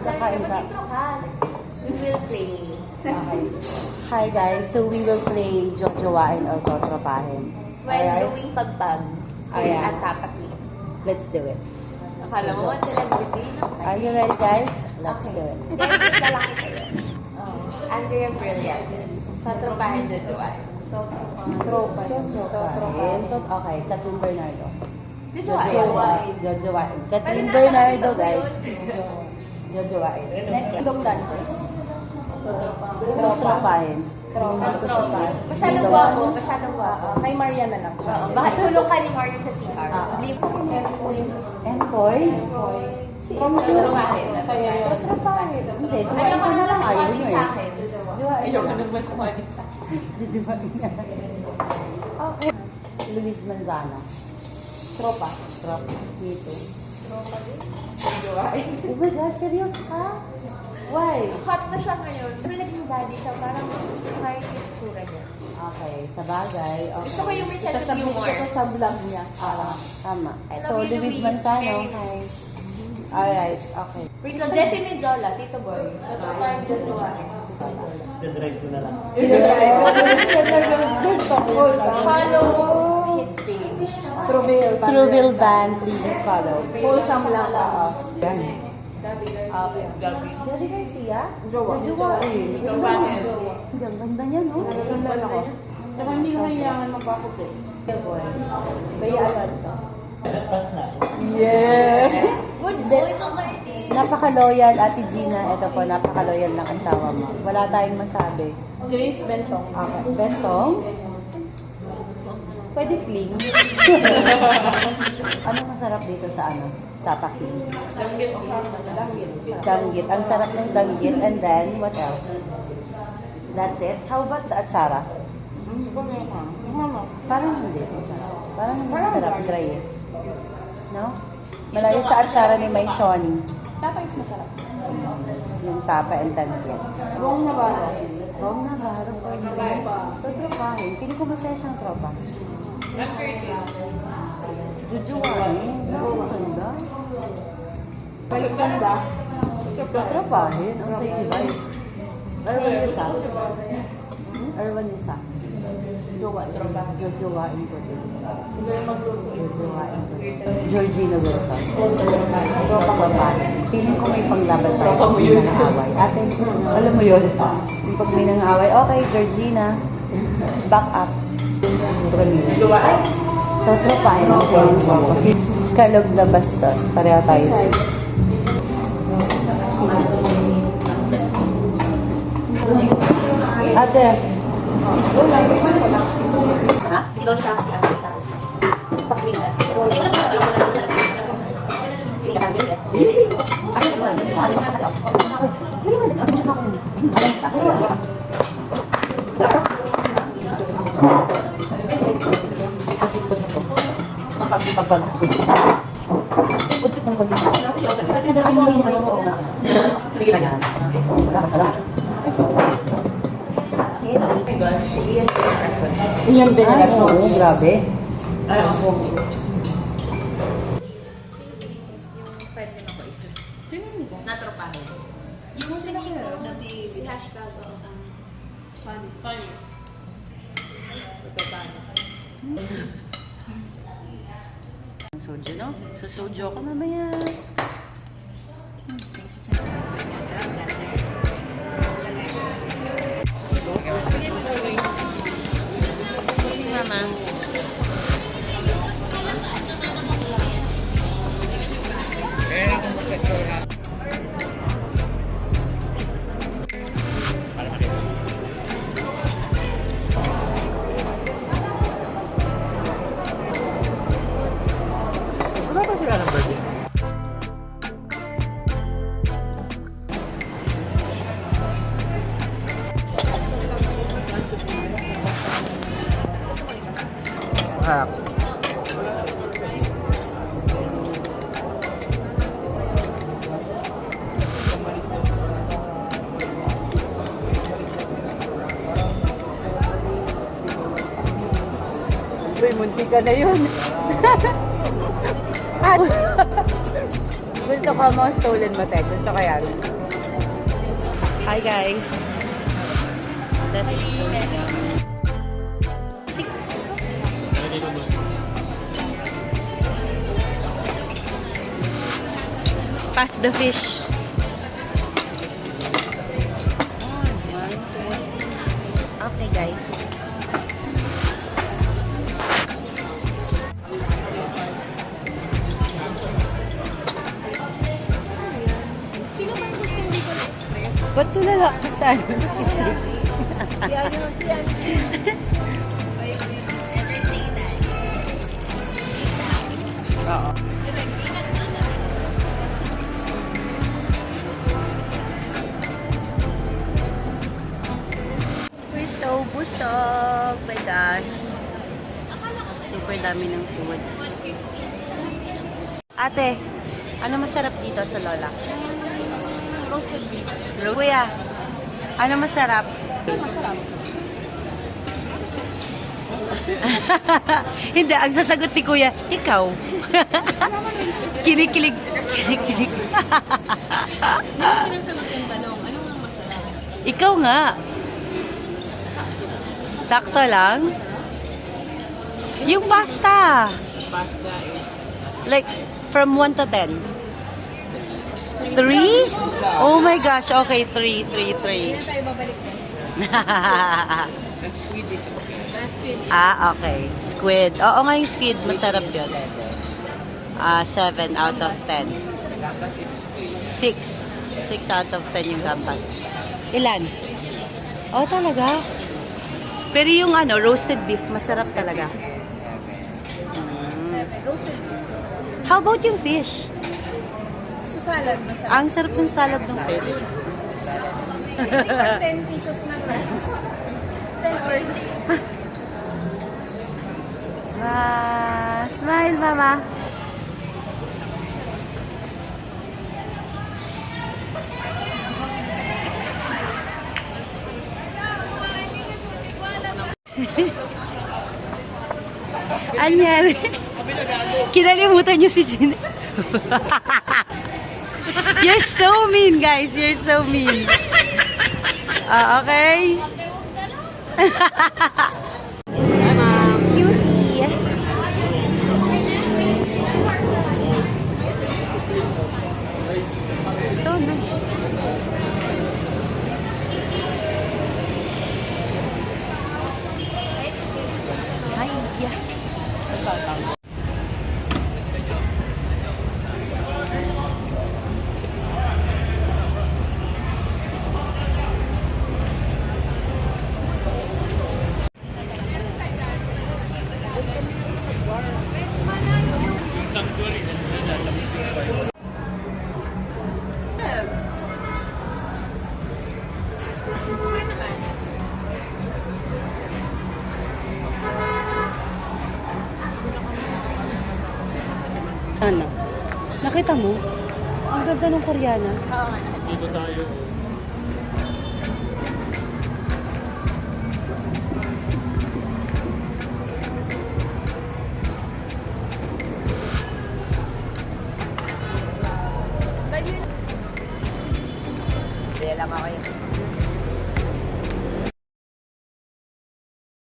Kakain ka. We will play. Okay. Hi guys, so we will play Jojowain or Totropahin. While doing pagpag. Ayan. At tapaki. Let's do it. Akala mo celebrity, no? Are you ready guys? Let's do it. Guys, lalaki kayo. Andrea Brillantes. Tatropahin Jojowain. Totropahin. Okay, Catherine Bernardo. Jojowain. Jojowain. Catherine Bernardo guys. Jojowain. Next, Dong Dantes. Totropahin. Masyadong guwapo. Masyadong guwapo. Kay Maria na lang. Bakit tulong ka ni Marian sa CR? Empoy? Si Empoy. Totropahin. Totropahin. Hindi, Ayaw Jojowain ka ko na lang mas ayaw money nyo sa eh. akin. Ayaw ka nang mas money sa akin. Jojowain na. Okay. Luis Manzano. Tropa. Dito. Jojowain. Oh my gosh, serious ka? Why? Hot na siya ngayon. Pero naging daddy siya. Parang kahit yung tsura niya. Okay, sa bagay. Okay. Gusto ko yung may sense of Sasabihin ko humor. sa vlog niya. Tama. I love So, you, Luis Luis. Manzano. Very Hi. Alright, okay. So, Jessie Menjola, Tito Boy. Parang Jojowain. Drive ko na lang. Follow his page. Truville Band, please follow. Wholesome lang lang. Yan. Gabi. Gabi Garcia? Jowa. Jojowain. Ang ganda niya, no? Nagaganda lang ako. Tsaka hindi ko kailangan magpaputi. Bea Alonso. Pas na. Yeah! Good boy naman. Napaka-loyal, Ate Gina. Ito po, napaka-loyal ng asawa mo. Wala tayong masabi. Grace Bentong. Okay. Bentong? Pwede fling. Ano masarap dito sa ano? Tapaki. Danggit. Ang sarap ng danggit. And then, what else? That's it. How about the achara? Parang hindi. Parang hindi masarap. Dry eh. No? Malayo sa achara ni May Shoni. Tapa is masarap. Yung tapa and danggit. Buong Navarro. Wrong na ba? Totropahin. Pili ko masaya siyang tropa. Jujuwain. Ganda. Vice ganda. Totropahin. Ang say device. Arwan Yusa. Arwan Yusa. Jojowain ko din. Jojowain ko din. Georgina Wilson. Totropahin. Feeling ko may panglaban tayo. Tropa mo yun. Ate, alam mo yun. Yung pag may nang-away. Okay, Georgina. Back up. Totropahin ang sayo ko. Kalog na bastos. Pareho tayo. Ate. Ha? Ikaw sa akin. Paklingas. Tingnan mo. Ayaw ko na. Sige, sabi. Iyan venerasyon. Oo, grabe. Ay, ako. Yung friend ko na ko ito. Sino nito? Natropahin. Yung si si hashtag funny. Funny. Soju, no? So, soju ako mamaya. Mama. Wala ba sila ng birthday? Harap. Uy, munti ka na yun. Gusto ko mo stolen mo, Ted. Gusto ko yan. Hi guys. That is so Pass the fish. Okay guys. Sino man gusto yung Bicol Express? Ba't tulala ka sa ano? Sisig? Never say that. Oo. We're so busog. My gosh. Super dami ng food. Ate, ano masarap dito sa Lola? Roasted beef. Kuya, ano masarap? Masarap. Hindi, ang sasagot ni Kuya, ikaw. Kilig-kilig. Kilig-kilig. Hindi ko sinasagot yung tanong. Ano nga masarap? Ikaw nga. Sakto lang. Yung pasta. Pasta is... Like, from 1 to 10. 3? Oh my gosh. Okay, 3. Hindi na tayo babalik guys. The squid is okay. The squid. Okay. Squid. Oo nga yung squid. Masarap yun. 7 out of 10. Gambas is squid. 6 out of 10 yung gambas. Ilan? Oh, talaga? Pero yung ano, roasted beef, masarap talaga. Roasted beef. How about yung fish? Sa salad, masarap. Ang sarap ng salad ng fish. 10 pesos na rice. 10 or Smile, mama. Anyari? Kinalimutan niyo si Gina. You're so mean, guys. You're so mean. Okay? Cutie. So nice. Ay, yeah. Ano? Nakita mo? Ang ganda ng Koreana. Oo nga. Dito tayo.